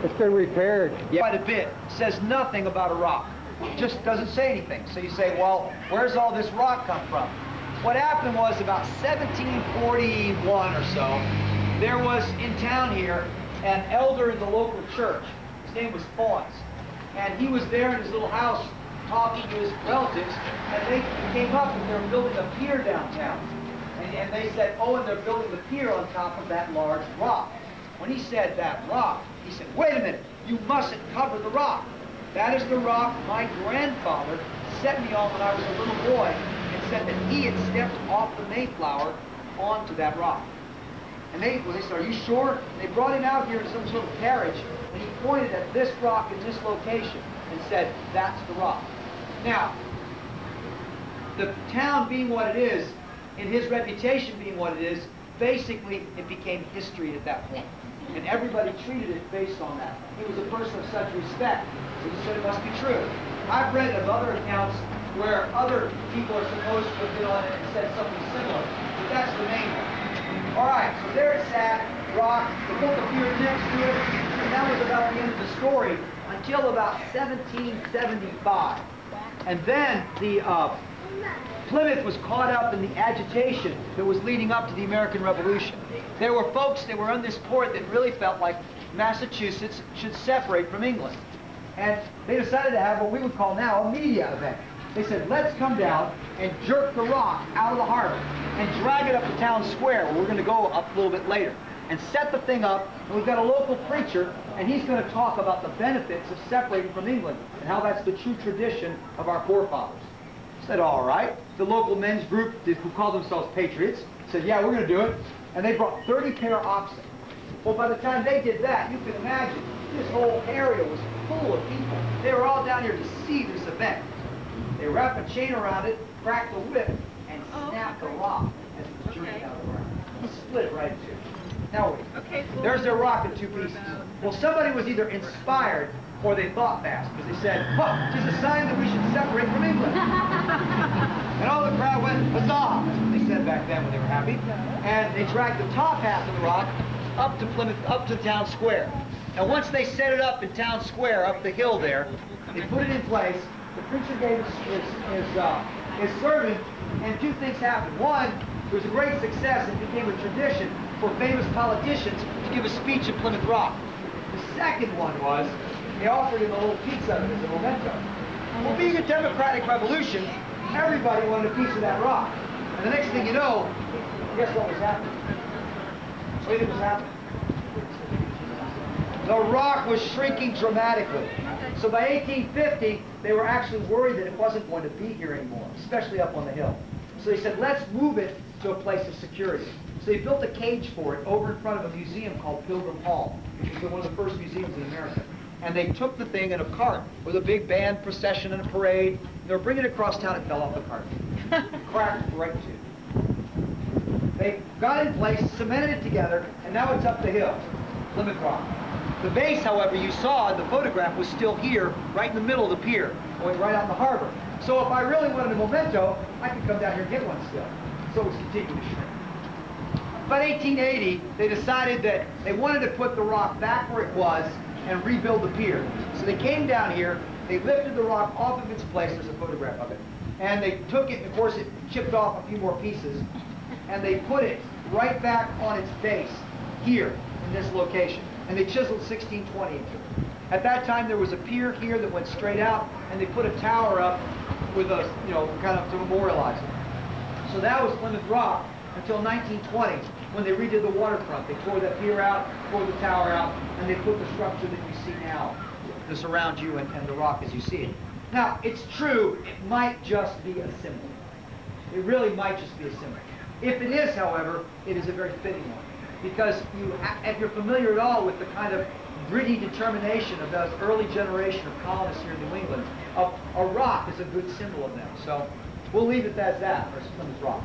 It's been repaired. Yeah, quite a bit. Says nothing about a rock. Just doesn't say anything. So you say, well, where's all this rock come from? What happened was about 1741 or so, there was in town here an elder in the local church. His name was Fawns. And he was there in his little house talking to his relatives, and they came up and they were building a pier downtown. And they said, oh, and they're building the pier on top of that large rock. When he said that rock, he said, wait a minute, you mustn't cover the rock. That is the rock my grandfather set me on when I was a little boy and said that he had stepped off the Mayflower onto that rock. And they said, are you sure? They brought him out here in some sort of carriage, and he pointed at this rock in this location and said, that's the rock. Now, the town being what it is, and his reputation being what it is, basically it became history at that point. And everybody treated it based on that. He was a person of such respect, so he said it must be true. I've read of other accounts where other people are supposed to have been on it and said something similar, but that's the main one. All right, so there it sat, rock, the book appeared next to it, and that was about the end of the story until about 1775. And then the Plymouth was caught up in the agitation that was leading up to the American Revolution. There were folks that were on this port that really felt like Massachusetts should separate from England. And they decided to have what we would call now a media event. They said, let's come down and jerk the rock out of the harbor and drag it up to town square, where we're going to go up a little bit later, and set the thing up. And we've got a local preacher, and he's going to talk about the benefits of separating from England and how that's the true tradition of our forefathers. Said, all right. The local men's group, who called themselves Patriots, said, yeah, we're going to do it. And they brought 30 pair of oxen. Well, by the time they did that, you can imagine, this whole area was full of people. They were all down here to see this event. They wrapped a chain around it, cracked the whip, and snapped the rock as it was jerking out of the ground. Split it right in two. Now wait. Okay, there's their rock in two pieces. Well, somebody was either inspired or they thought fast, because they said, oh, it's a sign that we should separate from England. And all the crowd went, huzzah! They said back then when they were happy. And they dragged the top half of the rock up to Plymouth, up to town square. And once they set it up in town square, up the hill there, they put it in place. The preacher gave his sermon, and two things happened. One, it was a great success and became a tradition for famous politicians to give a speech at Plymouth Rock. The second one was, they offered him a little piece of it as a memento. Well, being a democratic revolution, everybody wanted a piece of that rock. And the next thing you know, guess what was happening? What do you think was happening? The rock was shrinking dramatically. So by 1850, they were actually worried that it wasn't going to be here anymore, especially up on the hill. So they said, let's move it to a place of security. So they built a cage for it over in front of a museum called Pilgrim Hall, which was one of the first museums in America. And they took the thing in a cart with a big band procession and a parade. They were bringing it across town. It fell off the cart. Cracked right in two. They got it in place, cemented it together, and now it's up the hill, Plymouth Rock. The base, however, you saw in the photograph was still here, right in the middle of the pier, going right out in the harbor. So if I really wanted a memento, I could come down here and get one still. So it's continuing to shrink. By 1880, they decided that they wanted to put the rock back where it was and rebuild the pier. So they came down here, they lifted the rock off of its place, there's a photograph of it, and they took it, and of course it chipped off a few more pieces, and they put it right back on its base, here, in this location. And they chiseled 1620 into it. At that time there was a pier here that went straight out, and they put a tower up with a, kind of to memorialize it. So that was Plymouth Rock until 1920, when they redid the waterfront. They tore that pier out, tore the tower out, and they put the structure that you see now, this around you and the rock as you see it. Now, it's true, it might just be a symbol. It really might just be a symbol. If it is, however, it is a very fitting one. Because if you're familiar at all with the kind of gritty determination of those early generation of colonists here in New England, a rock is a good symbol of them. So we'll leave it as that, or Plymouth Rock.